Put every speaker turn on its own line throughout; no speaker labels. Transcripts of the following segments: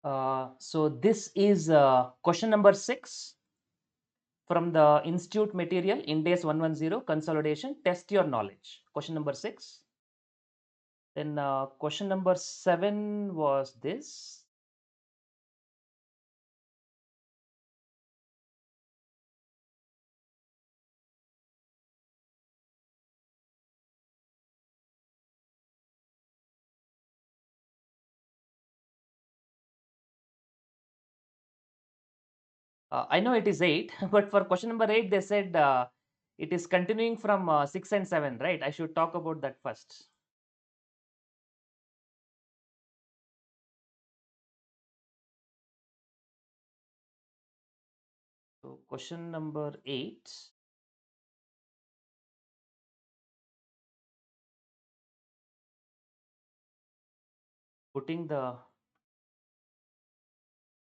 So this is question number 6 from the Institute material, Indus 110, Consolidation, test your knowledge. Question number 6. Then question number 7 was this. I know it is 8, but for question number 8, they said it is continuing from 6 and 7, right? I should talk about that first. So question number 8. Putting the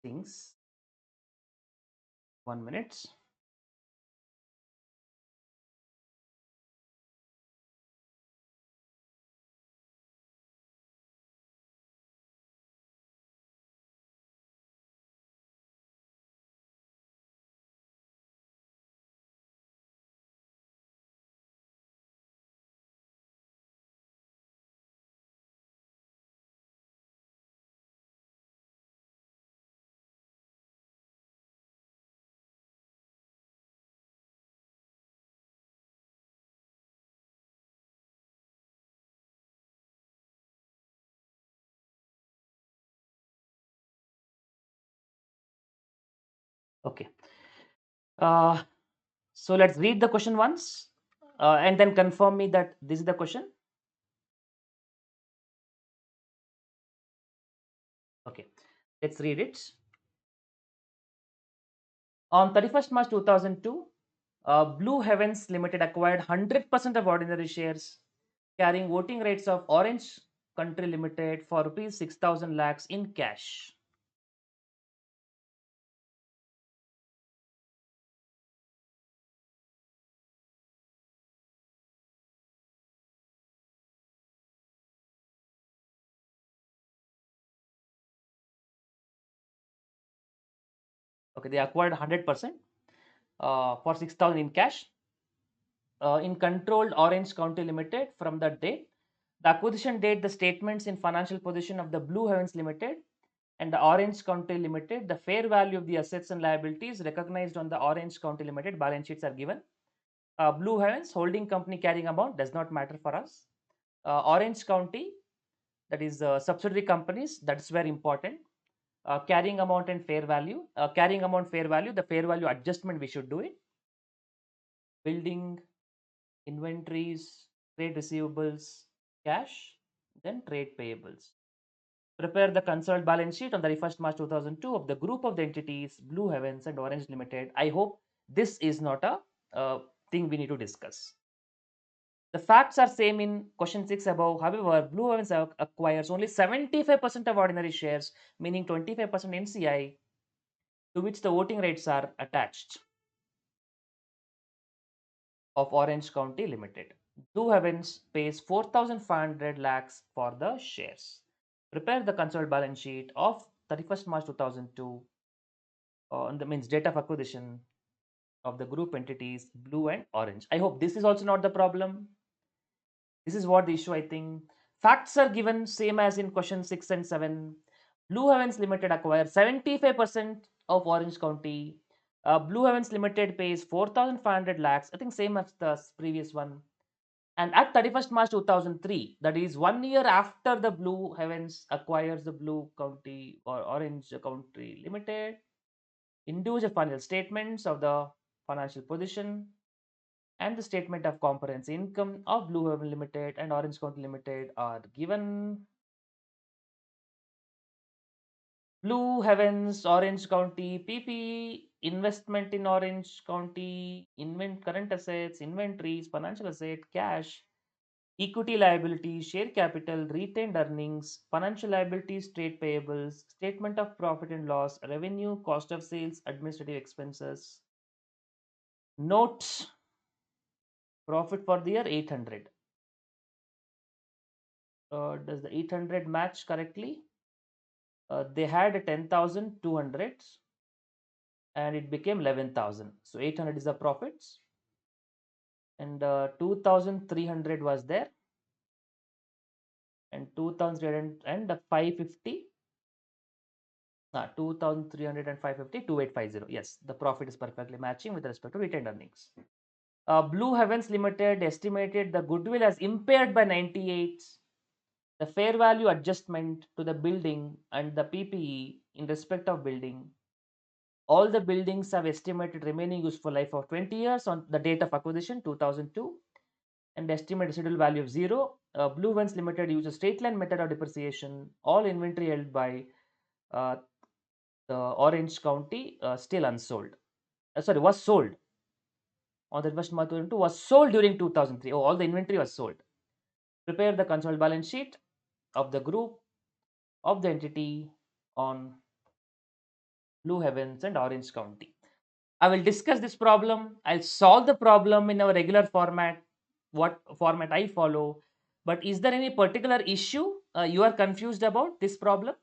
things. 1 minute. Okay. So let's read the question once and then confirm me that this is the question. Okay, let's read it. On 31st March 2002, Blue Heavens Limited acquired 100% of ordinary shares carrying voting rights of Orange Country Limited for rupees 6,000 lakhs in cash. Okay, they acquired 100% for 6,000 in cash in controlled Orange County Limited from that date. The acquisition date, the statements in financial position of the Blue Heavens Limited and the Orange County Limited, the fair value of the assets and liabilities recognized on the Orange County Limited balance sheets are given. Blue Heavens holding company carrying amount does not matter for us. Orange County, that is subsidiary companies, that's very important. Carrying amount and fair value. Carrying amount, fair value, the fair value adjustment we should do it. Building, inventories, trade receivables, cash, then trade payables. Prepare the consolidated balance sheet on 31st March 2002 of the group of the entities Blue Heavens and Orange Limited. I hope this is not a thing we need to discuss. The facts are same in question 6 above. However, Blue Heavens acquires only 75% of ordinary shares, meaning 25% NCI, to which the voting rights are attached, of Orange County Limited. Blue Heavens pays 4,500 lakhs for the shares. Prepare the consolidated balance sheet of 31st March 2002 on the means date of acquisition of the group entities Blue and Orange. I hope this is also not the problem. This is what the issue, I think. Facts are given same as in question 6 and 7. Blue Heavens Limited acquires 75% of Orange County. Blue Heavens Limited pays 4,500 lakhs. I think same as the previous one. And at 31st March 2003, that is 1 year after the Blue Heavens acquires the Blue County or Orange County Limited, individual financial statements of the financial position and the statement of comprehensive income of Blue Heaven Limited and Orange County Limited are given. Blue Heavens, Orange County, PP, investment in Orange County, current assets, inventories, financial asset, cash, equity liabilities, share capital, retained earnings, financial liabilities, trade payables, statement of profit and loss, revenue, cost of sales, administrative expenses. Note, profit for the year 800. Does the 800 match correctly? They had 10,200 and it became 11,000. So 800 is the profits, and 2,300 was there, and 2,300 and 550. 2,300 and 550, 2,850. Yes, the profit is perfectly matching with respect to retained earnings. Blue Heavens Limited estimated the goodwill as impaired by 98. The fair value adjustment to the building and the PPE in respect of building. All the buildings have estimated remaining useful life of 20 years on the date of acquisition 2002, and estimate residual value of 0. Blue Heavens Limited uses straight line method of depreciation. All inventory held by uh, the Orange County still unsold. Sorry, was sold on the 1st March 2002, was sold during 2003. Oh, all the inventory was sold. Prepare the consolidated balance sheet of the group of the entity on Blue Heavens and Orange County. I will discuss this problem. I'll solve the problem in our regular format, what format I follow. But is there any particular issue you are confused about this problem?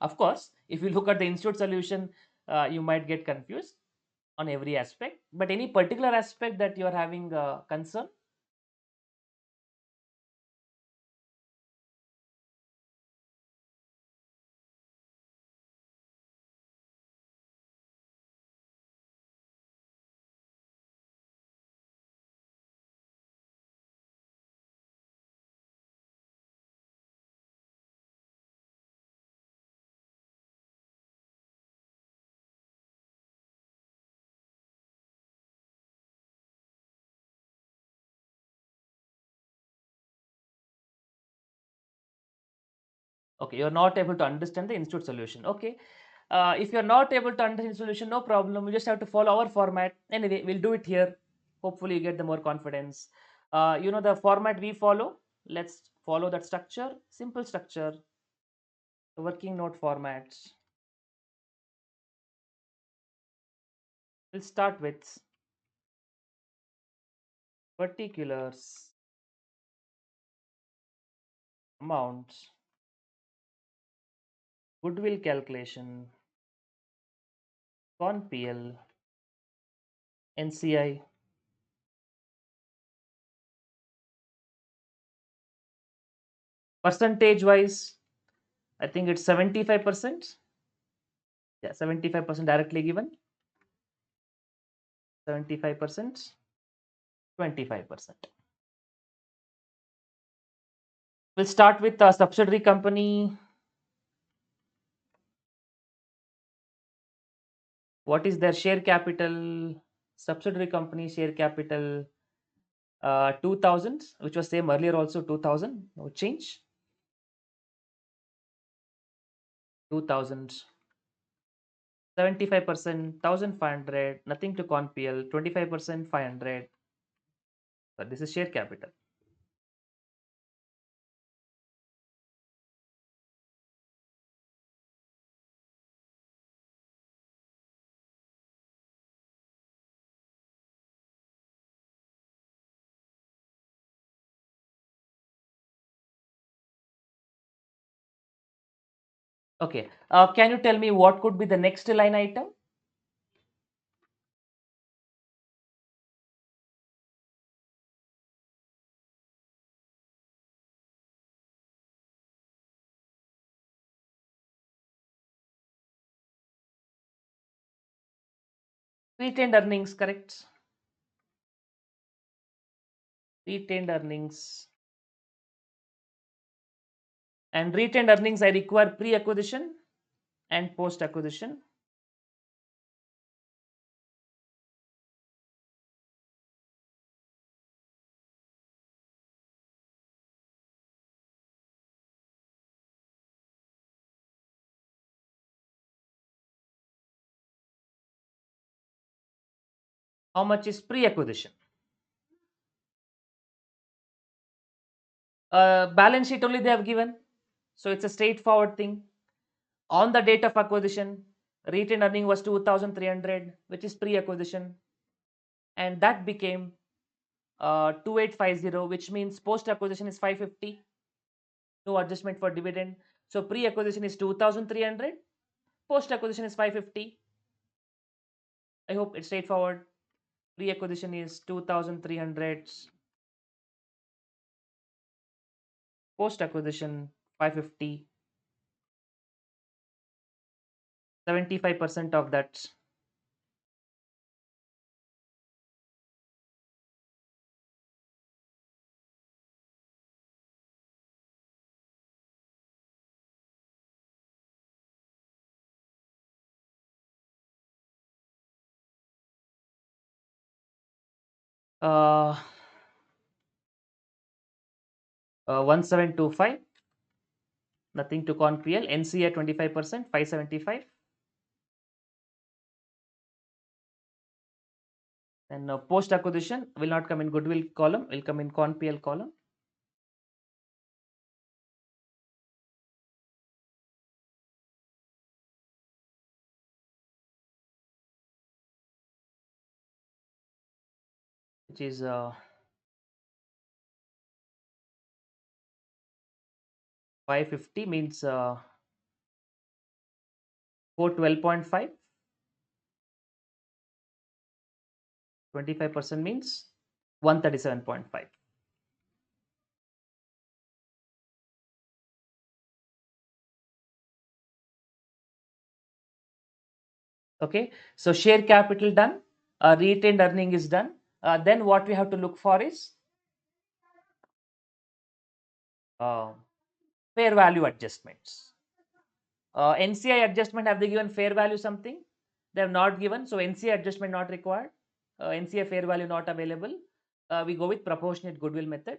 Of course, if you look at the institute solution, you might get confused on every aspect. But any particular aspect that you are having concern? Okay, you're not able to understand the institute solution. Okay. If you're not able to understand the solution, no problem. You just have to follow our format. Anyway, we'll do it here. Hopefully, you get the more confidence. You know the format we follow. Let's follow that structure. Simple structure. Working note formats. We'll start with particulars, amounts, goodwill calculation, ConPL, NCI. Percentage wise, I think it's 75%. Yeah, 75% directly given, 75%, 25%. We'll start with a subsidiary company. What is their share capital? Subsidiary company share capital 2000, which was same earlier also 2000, no change. 2000, 75%, 1500, nothing to conpl, 25%, 500. So this is share capital. Okay. Can you tell me what could be the next line item? Retained earnings, correct? Retained earnings. And retained earnings I require pre-acquisition and post-acquisition. How much is pre-acquisition? Balance sheet only they have given. So it's a straightforward thing. On the date of acquisition, retained earning was 2,300, which is pre-acquisition. And that became 2,850, which means post-acquisition is 550. No adjustment for dividend. So pre-acquisition is 2,300, post-acquisition is 550. I hope it's straightforward. Pre-acquisition is 2,300, post-acquisition 550. 75% of that. Uh, 1725. Nothing to Conpl. NC at 25%, 575. And post acquisition will not come in Goodwill column, will come in Conpl column. Which is 550 means 412.5. 25% means 137.5. Okay, so share capital done, retained earning is done. Then what we have to look for is fair value adjustments. NCI adjustment, have they given fair value something? They have not given, so NCI adjustment not required. NCI fair value not available. We go with proportionate goodwill method,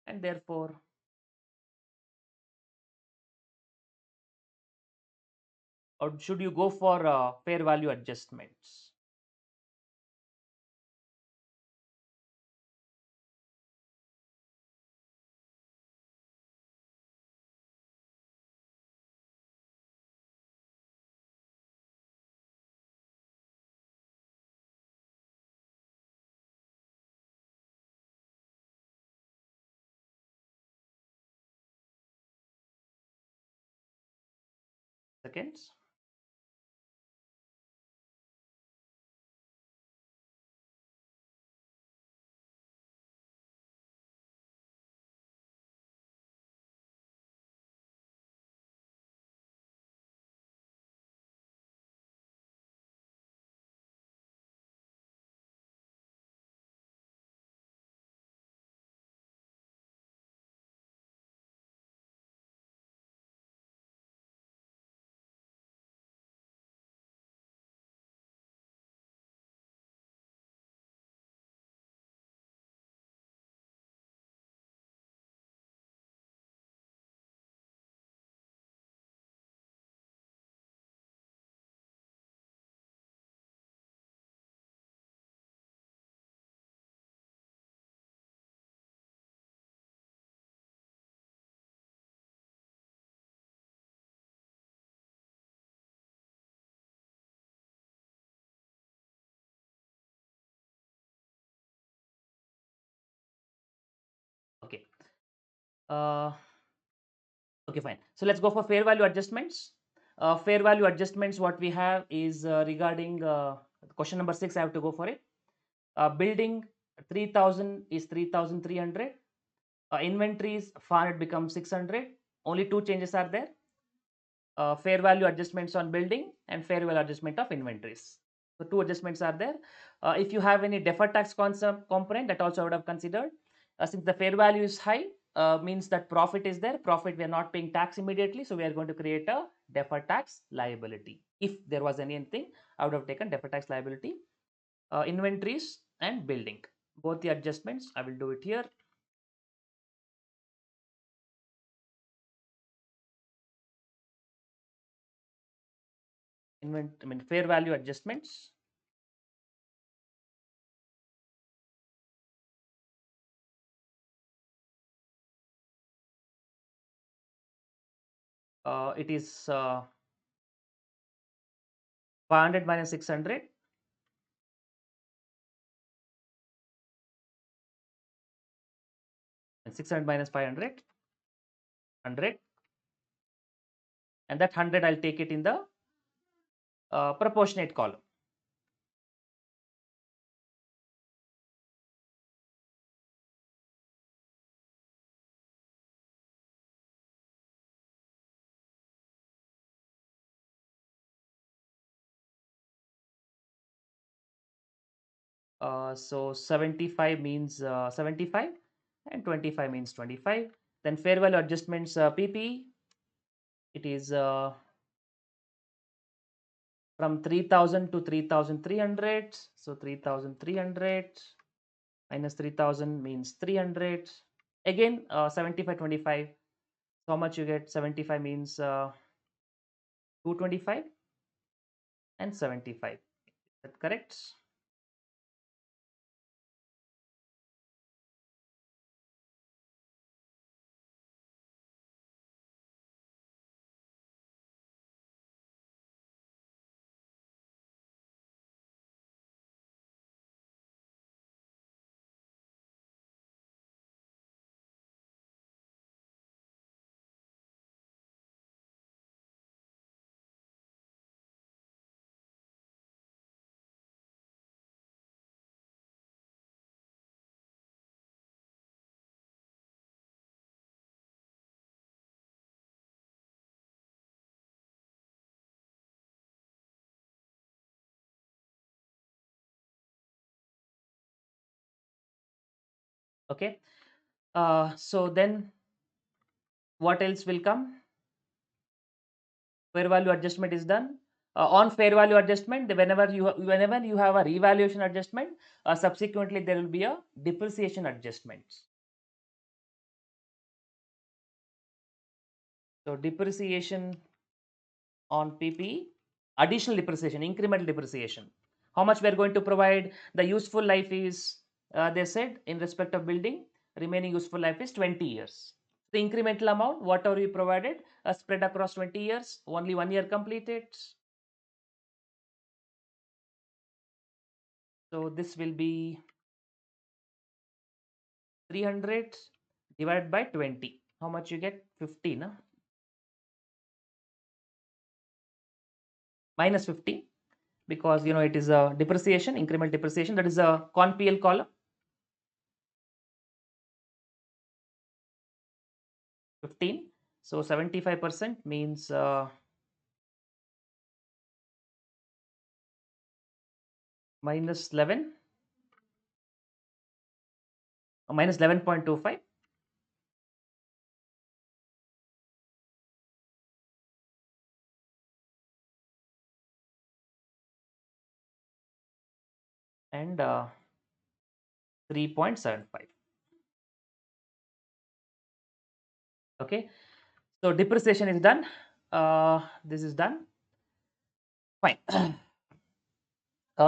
and therefore or should you go for fair value adjustments? Seconds. Okay. Uh, okay, fine. So let's go for fair value adjustments. Fair value adjustments, what we have is regarding question number 6. I have to go for it. Building 3,000 is 3,300. Inventories 500 becomes 600. Only two changes are there. Fair value adjustments on building and fair value adjustment of inventories. So two adjustments are there. If you have any deferred tax concept component, that also I would have considered. Since the fair value is high, means that profit is there. Profit, we are not paying tax immediately, so we are going to create a deferred tax liability. If there was anything, I would have taken deferred tax liability. Inventories and building, both the adjustments, I will do it here. Fair value adjustments. It is 500 minus 600. And 600 minus 500, 100. and that 100 I'll take it in the proportionate column. So 75 means 75 and 25 means 25. Then fair value adjustments PP, it is from 3000 to 3300. So 3300 minus 3000 means 300. Again 75 25. So how much you get? 75 means 225 and 75. Is that correct? Okay. So then what else will come? Fair value adjustment is done. On fair value adjustment, whenever you have a revaluation adjustment, subsequently there will be a depreciation adjustment. So depreciation on PPE, additional depreciation, incremental depreciation. How much we are going to provide? The useful life is, they said, in respect of building, remaining useful life is 20 years. The incremental amount, whatever we provided, spread across 20 years, only 1 year completed. So this will be 300 divided by 20. How much you get? 50, no? Minus 50, because it is a depreciation, incremental depreciation, that is a con PL column. 15. So 75% means minus 11, minus 11.25. And 3.75. Okay. So depreciation is done. This is done. Fine.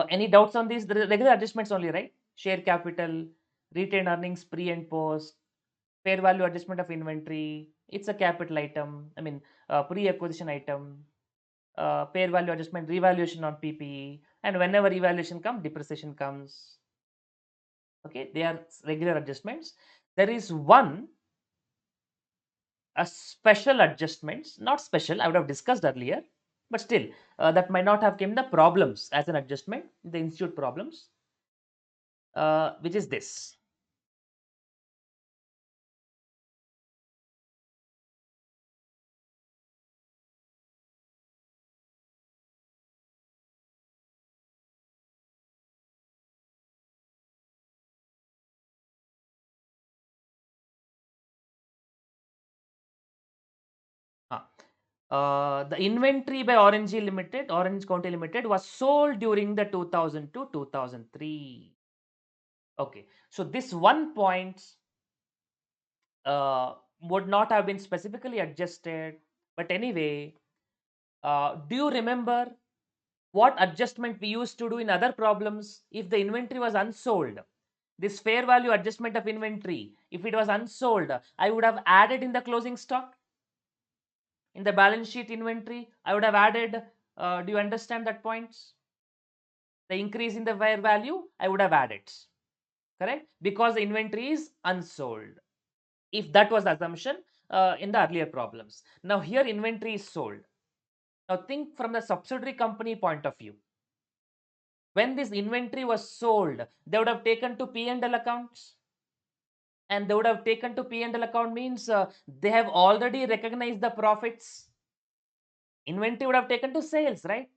Any doubts on these? The regular adjustments only, right? Share capital, retained earnings pre and post, fair value adjustment of inventory. It's a capital item. I mean, pre-acquisition item. Fair value adjustment, revaluation on PPE, and whenever revaluation comes, depreciation comes. Okay, they are regular adjustments. There is one a special adjustments, not special. I would have discussed earlier, but still, that might not have came the problems as an adjustment, the institute problems, which is this. The inventory by Orange Limited, Orange County Limited, was sold during the 2000 to 2003. Okay, so this one point would not have been specifically adjusted, but anyway, do you remember what adjustment we used to do in other problems if the inventory was unsold? This fair value adjustment of inventory, if it was unsold, I would have added in the closing stock. In the balance sheet inventory, I would have added, do you understand that points? The increase in the fair value, I would have added, correct? Because the inventory is unsold. If that was the assumption in the earlier problems. Now here inventory is sold. Now think from the subsidiary company point of view. When this inventory was sold, they would have taken to P&L accounts, and they would have taken to P&L account means they have already recognized the profits. Inventory would have taken to sales, right?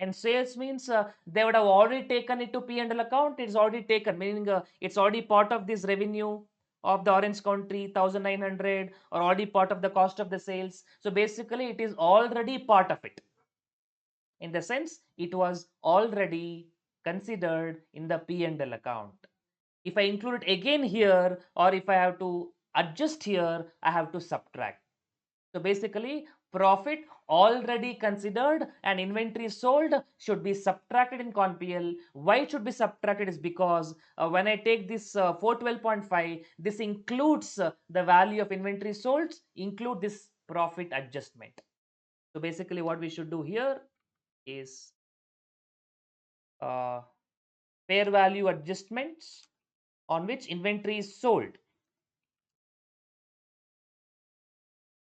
And sales means they would have already taken it to P&L account. It's already taken, meaning it's already part of this revenue of the orange country 1900, or already part of the cost of the sales. So basically it is already part of it, in the sense it was already considered in the P&L account. If I include it again here, or if I have to adjust here, I have to subtract. So basically, profit already considered and inventory sold should be subtracted in ConPL. Why it should be subtracted is because when I take this 412.5, this includes the value of inventory sold, include this profit adjustment. So basically, what we should do here is uh, fair value adjustments on which inventory is sold.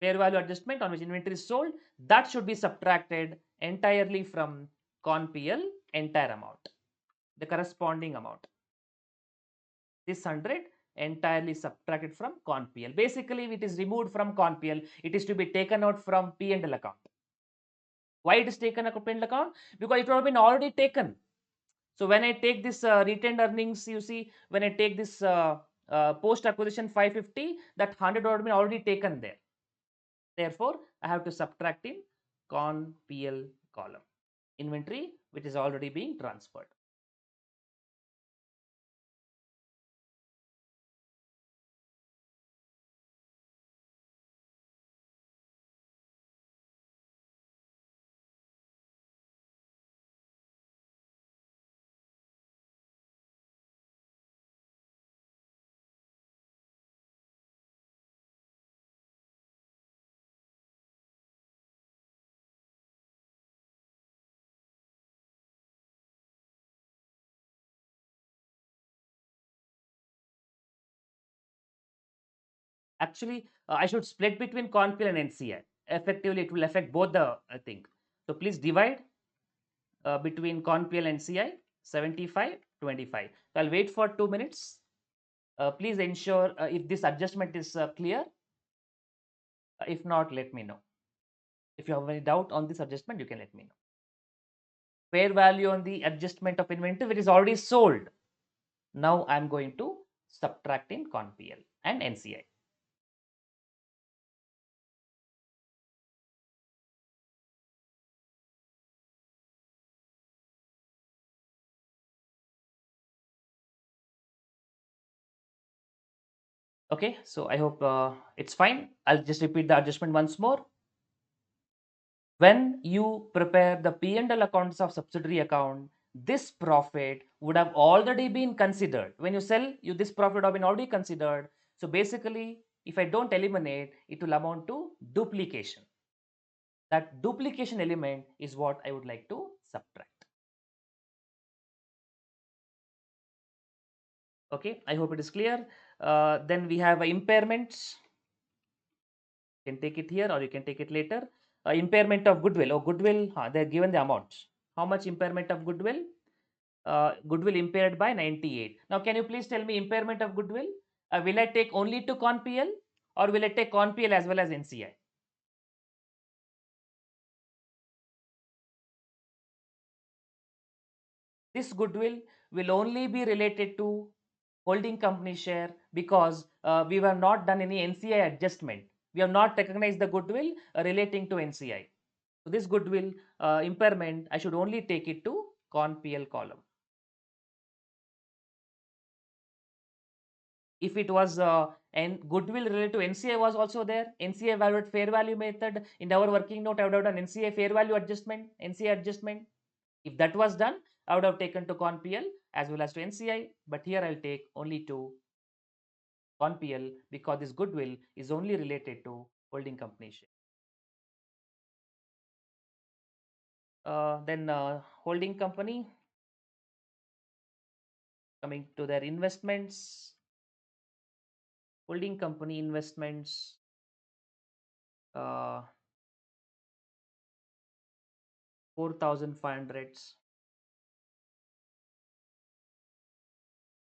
Fair value adjustment on which inventory is sold, that should be subtracted entirely from ConPL entire amount, the corresponding amount. This 100 entirely subtracted from ConPL. Basically, it is removed from ConPL. It is to be taken out from P&L account. Why it is taken out of P&L account? Because it would have been already taken. So when I take this retained earnings, you see, when I take this post acquisition 550, that 100 would have been already taken there. Therefore, I have to subtract in con PL column inventory, which is already being transferred. Actually, I should split between con PL and NCI. Effectively, it will affect both the thing. So please divide between con PL and NCI 75 25. So I'll wait for 2 minutes. Please ensure if this adjustment is clear. If not, let me know. If you have any doubt on this adjustment, you can let me know. Fair value on the adjustment of inventory which is already sold. Now I'm going to subtract in ConPL and NCI. Okay, so I hope it's fine. I'll just repeat the adjustment once more. When you prepare the P&L accounts of subsidiary account, this profit would have already been considered. When you sell, this profit would have been already considered. So basically, if I don't eliminate, it will amount to duplication. That duplication element is what I would like to subtract. Okay, I hope it is clear. Then we have impairments. You can take it here or you can take it later. Impairment of goodwill. Oh, goodwill, they are given the amounts. How much impairment of goodwill? Goodwill impaired by 98. Now, can you please tell me impairment of goodwill? Will I take only to ConPL or will I take ConPL as well as NCI? This goodwill will only be related to holding company share because we have not done any NCI adjustment. We have not recognized the goodwill relating to NCI. So this goodwill impairment, I should only take it to ConPL column. If it was and goodwill related to NCI was also there, NCI valued fair value method, in our working note I would have done NCI fair value adjustment, NCI adjustment. If that was done, I would have taken to ConPL as well as to NCI, but here I'll take only to ConPL because this goodwill is only related to holding company share. Then holding company, coming to their investments, holding company investments. Uh, 4,500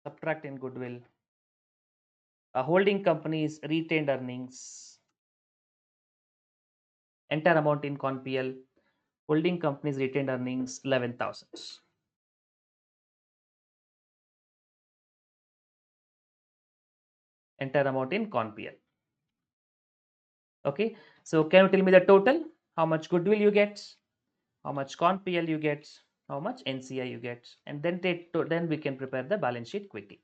subtract in goodwill. Holding companies retained earnings, entire amount in ConPL. Holding companies retained earnings 11,000. Entire amount in ConPL. Okay, so can you tell me the total? How much goodwill you get? How much ConPL you get? How much NCI you get? And then then we can prepare the balance sheet quickly.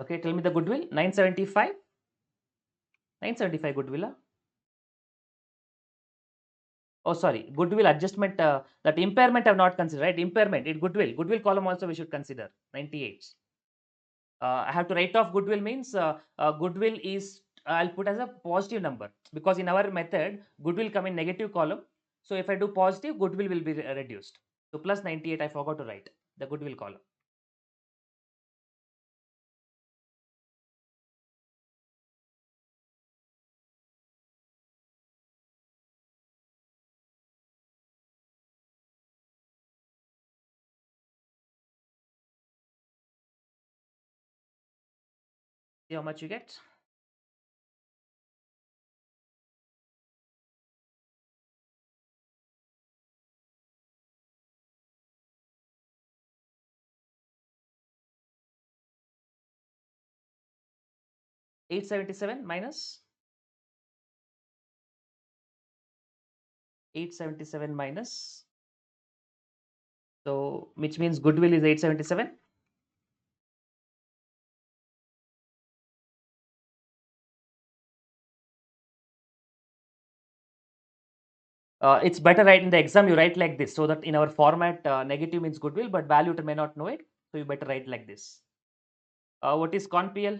Okay, tell me the goodwill 975. 975 goodwill. Oh, sorry, goodwill adjustment. That impairment I've not considered, right? Impairment, goodwill column also we should consider 98. I have to write off goodwill means goodwill is I'll put as a positive number because in our method goodwill come in negative column. So if I do positive, goodwill will be reduced. So plus 98, I forgot to write the goodwill column. See how much you get? $877 minus 877 minus. So which means goodwill is 877. It's better right in the exam you write like this so that in our format negative means goodwill but value may not know it, so you better write like this. What is ConPL?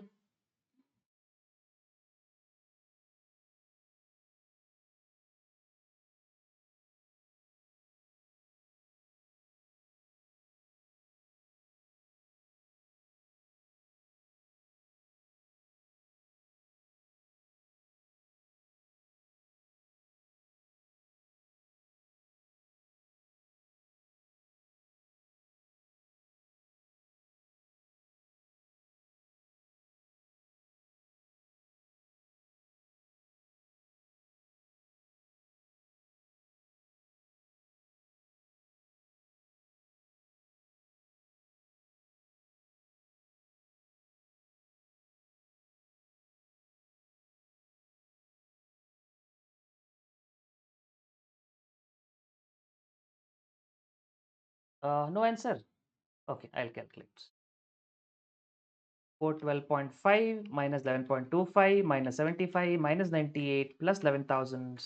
No answer. Okay, I'll calculate. 412.5 minus 11.25 minus 75 minus 98 plus 11,000.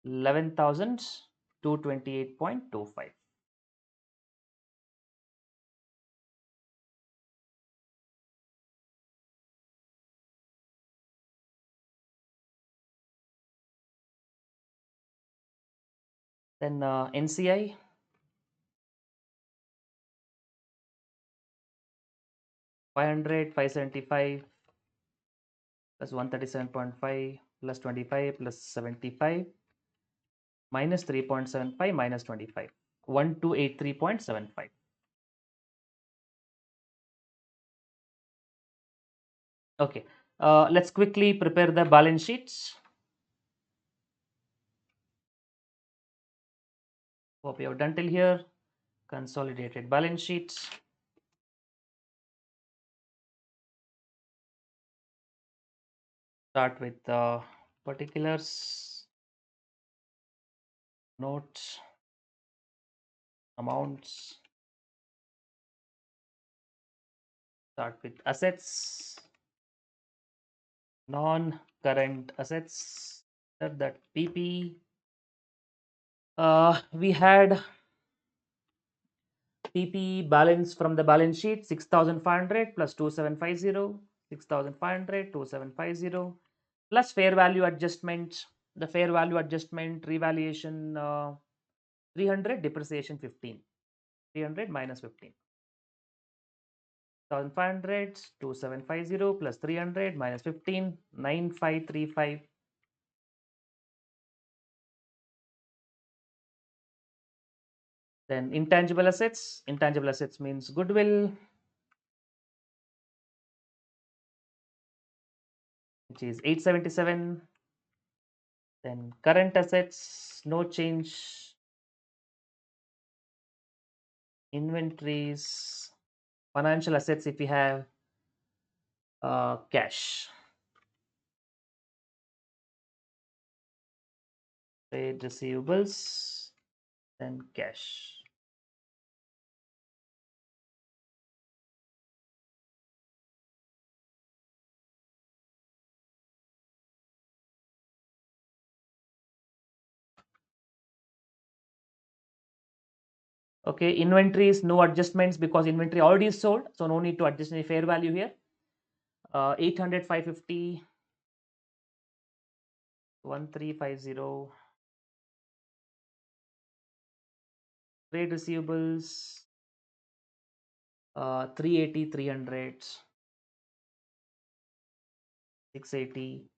11,228.25. Then NCI 500, 575 plus 137.5 plus 25 plus 75 minus 3.75 minus 25. 1283.75. Okay, let's quickly prepare the balance sheets. Hope you have done till here. Consolidated balance sheets. Start with particulars, notes, amounts. Start with assets, non-current assets. That PP. We had PP balance from the balance sheet 6,500 plus 2750, 6,500, 2750 plus fair value adjustment. The fair value adjustment revaluation 300, depreciation 15. 300 minus 15. 1,500, 2750 plus 300 minus 15, 9535. Then intangible assets. Intangible assets means goodwill, which is 877. Then current assets, no change. Inventories, financial assets if we have cash. Trade receivables, then cash. Okay, inventories, no adjustments because inventory already is sold, so no need to adjust any fair value here. 800, 550, 1350. Trade receivables, 380, 300, 680.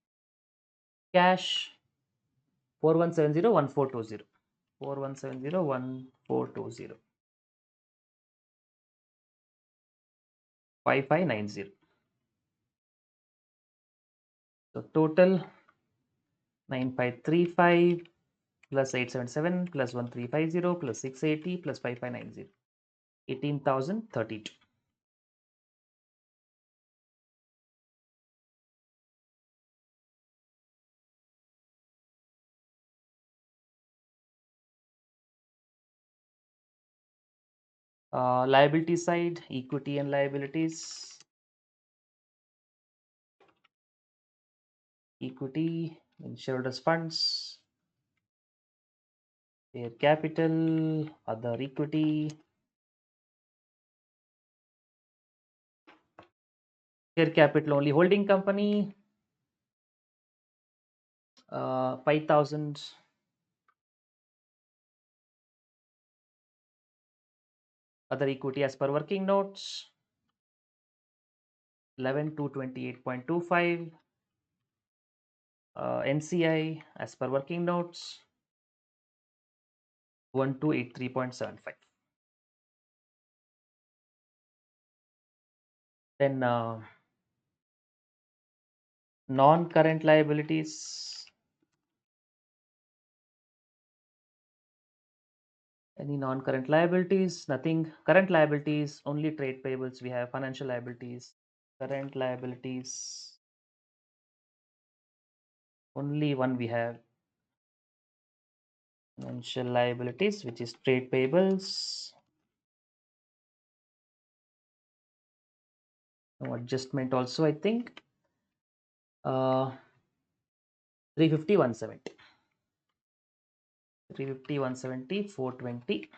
Cash, 4170, 1420. 4170, 1420. 5590. So total 9535 plus 877 plus 1350 plus 680 plus 5590. 18,032. Liability side, equity and liabilities. Equity, shareholders funds, share capital, other equity. Share capital only holding company, 5,000. Other equity as per working notes, 11 to 28.25. NCI as per working notes, 1283.75. Then non-current liabilities. Any non-current liabilities? Nothing. Current liabilities, only trade payables. We have financial liabilities. Current liabilities, only one we have. Financial liabilities, which is trade payables. No adjustment also, I think. 350, 170. 350, 170, 420.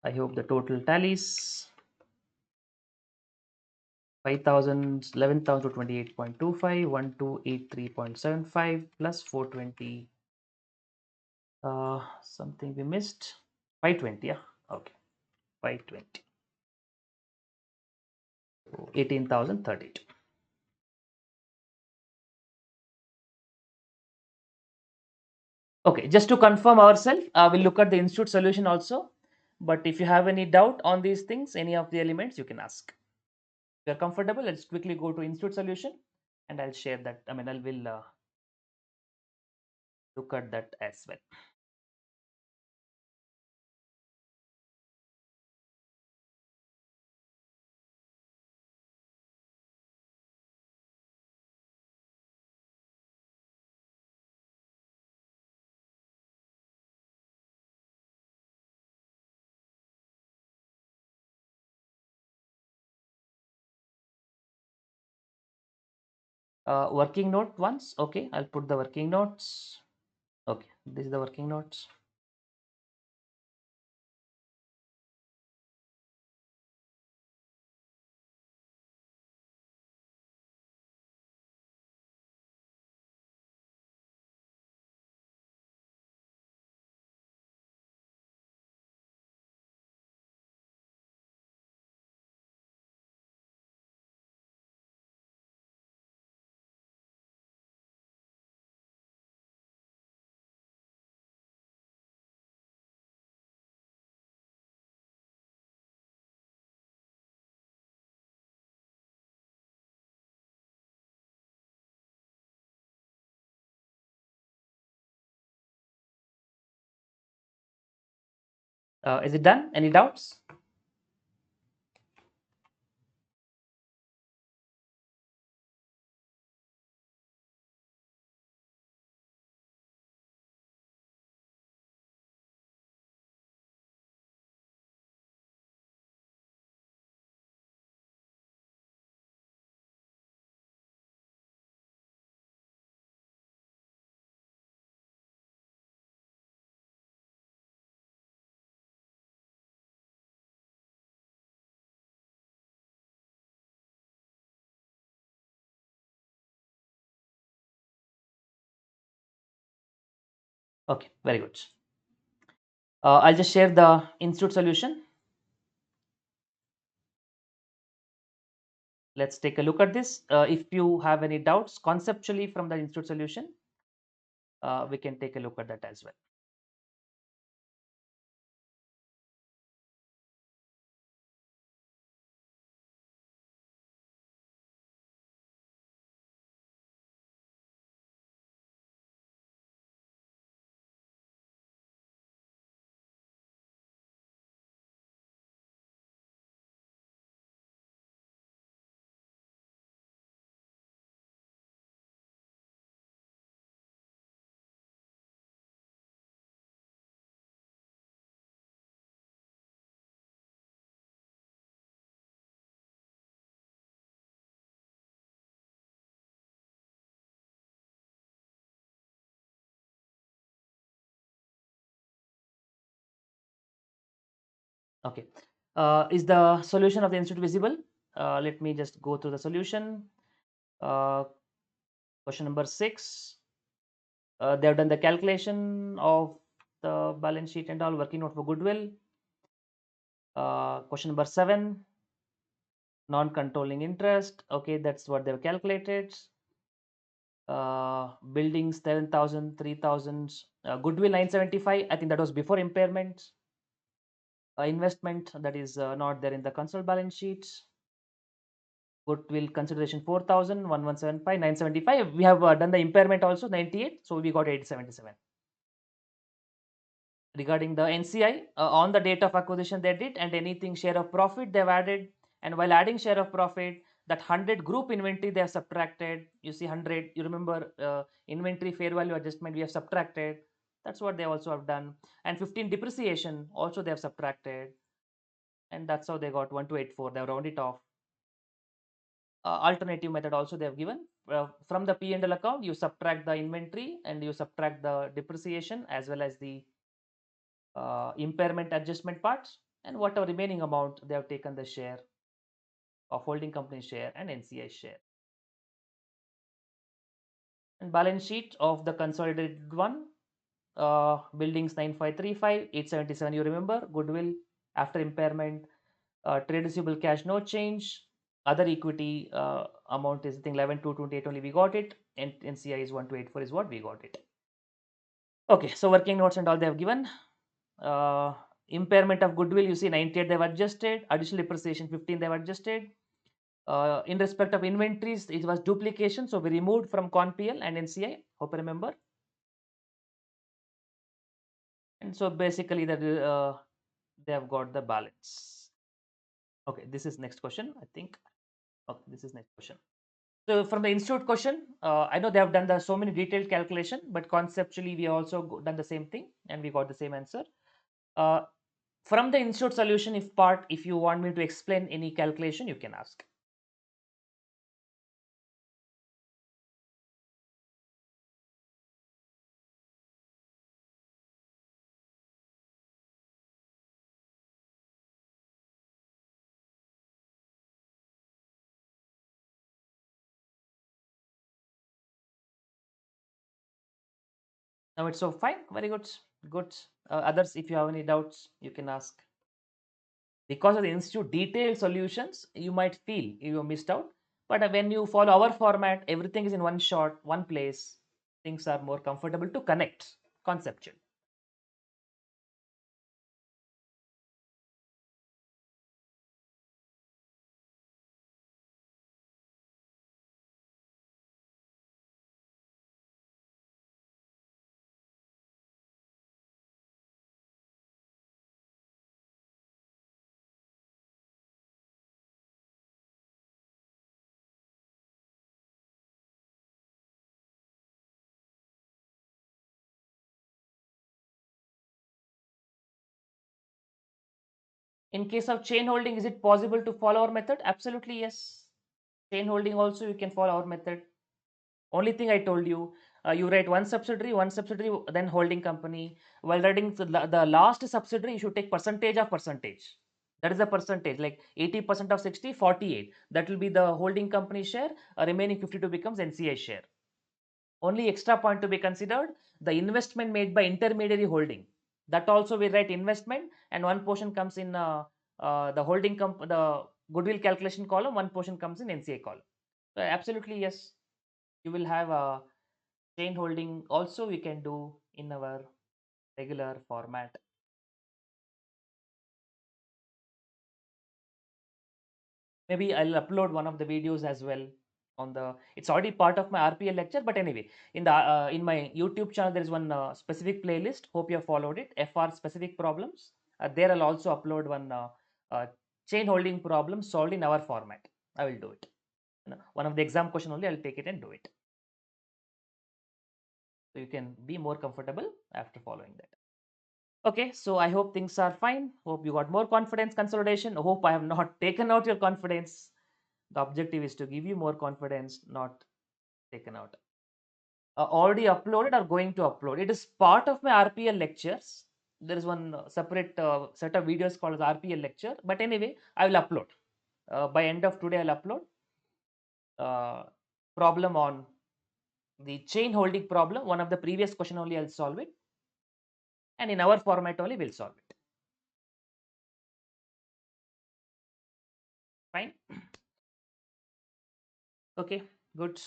I hope the total tallies. 5,000, 11,000 to 28.25, 1283.75 plus 420. Something we missed. 520, yeah. Okay. 520. So 18,032. Okay, just to confirm ourselves, we'll look at the institute solution also. But if you have any doubt on these things, any of the elements, you can ask. If you're comfortable, let's quickly go to institute solution and I'll share that. I will look at that as well. Working note once. Okay, I'll put the working notes. Okay, this is the working notes. Is it done? Any doubts? Okay, very good. I'll just share the institute solution. Let's take a look at this. If you have any doubts conceptually from the institute solution, we can take a look at that as well. Okay. Is the solution of the institute visible? Let me just go through the solution. Uh, Question number 6. They have done the calculation of the balance sheet and all, working note for goodwill. Question number 7. Non-controlling interest. Okay, that's what they've calculated. Buildings 7,000, 3,000. Goodwill 975. I think that was before impairment. Investment that is not there in the console balance sheet. Goodwill consideration 4,000, 1175, 975. We have done the impairment also 98, so we got 877. Regarding the NCI, on the date of acquisition they did, and anything share of profit they've added, and while adding share of profit, that 100 group inventory they have subtracted. You see 100, you remember inventory fair value adjustment we have subtracted. That's what they also have done. And 15 depreciation also they have subtracted, and that's how they got 1284. They have rounded it off. Alternative method also they have given. From the P&L account, you subtract the inventory and you subtract the depreciation as well as the impairment adjustment parts, and whatever remaining amount they have taken the share of holding company share and NCI share. And balance sheet of the consolidated one, buildings 9535, 877, you remember, goodwill after impairment, trade receivable cash no change, other equity amount is I think 11,228 only we got it, and NCI is 1284 is what we got it. Okay, so working notes and all they have given. Impairment of goodwill, you see 98 they've adjusted, additional depreciation 15 they've adjusted. In respect of inventories, it was duplication, so we removed from ConPL and NCI. Hope you remember. And so basically that they have got the balance. Okay, this is next question, I think. Okay, this is next question. So from the institute question, I know they have done the so many detailed calculation, but conceptually we also done the same thing and we got the same answer. Uh, from the institute solution, if you want me to explain any calculation, you can ask. Now it's so fine. Very good. Good. Others, if you have any doubts, you can ask. Because of the institute detailed solutions, you might feel you missed out. But when you follow our format, everything is in one shot, one place. Things are more comfortable to connect. Conceptual. In case of chain holding, is it possible to follow our method? Absolutely yes. Chain holding also you can follow our method. Only thing I told you, you write one subsidiary, then holding company. While writing the last subsidiary, you should take percentage of percentage. That is the percentage, like 80% of 60, 48. That will be the holding company share. Remaining 52 becomes NCI share. Only extra point to be considered, the investment made by intermediary holding. That also we write investment, and one portion comes in the the goodwill calculation column. One portion comes in NCI column. So absolutely yes, you will have a chain holding also we can do in our regular format. Maybe I'll upload one of the videos as well on the, it's already part of my RPL lecture, but anyway, in my YouTube channel there is one specific playlist, hope you have followed it, FR specific problems. There I'll also upload one uh, chain holding problem solved in our format. I will do it. One of the exam question only, I'll take it and do it, so you can be more comfortable after following that. Okay, so I hope things are fine. Hope you got more confidence. Consolidation. Hope I have not taken out your confidence. The objective is to give you more confidence, not taken out. Already uploaded or going to upload. It is part of my RPL lectures. There is one separate set of videos called as RPL lecture. But anyway, I will upload. By end of today, I'll upload uh, problem on the chain holding problem. One of the previous question only I'll solve it. And in our format only, we'll solve it. Fine. Okay, good.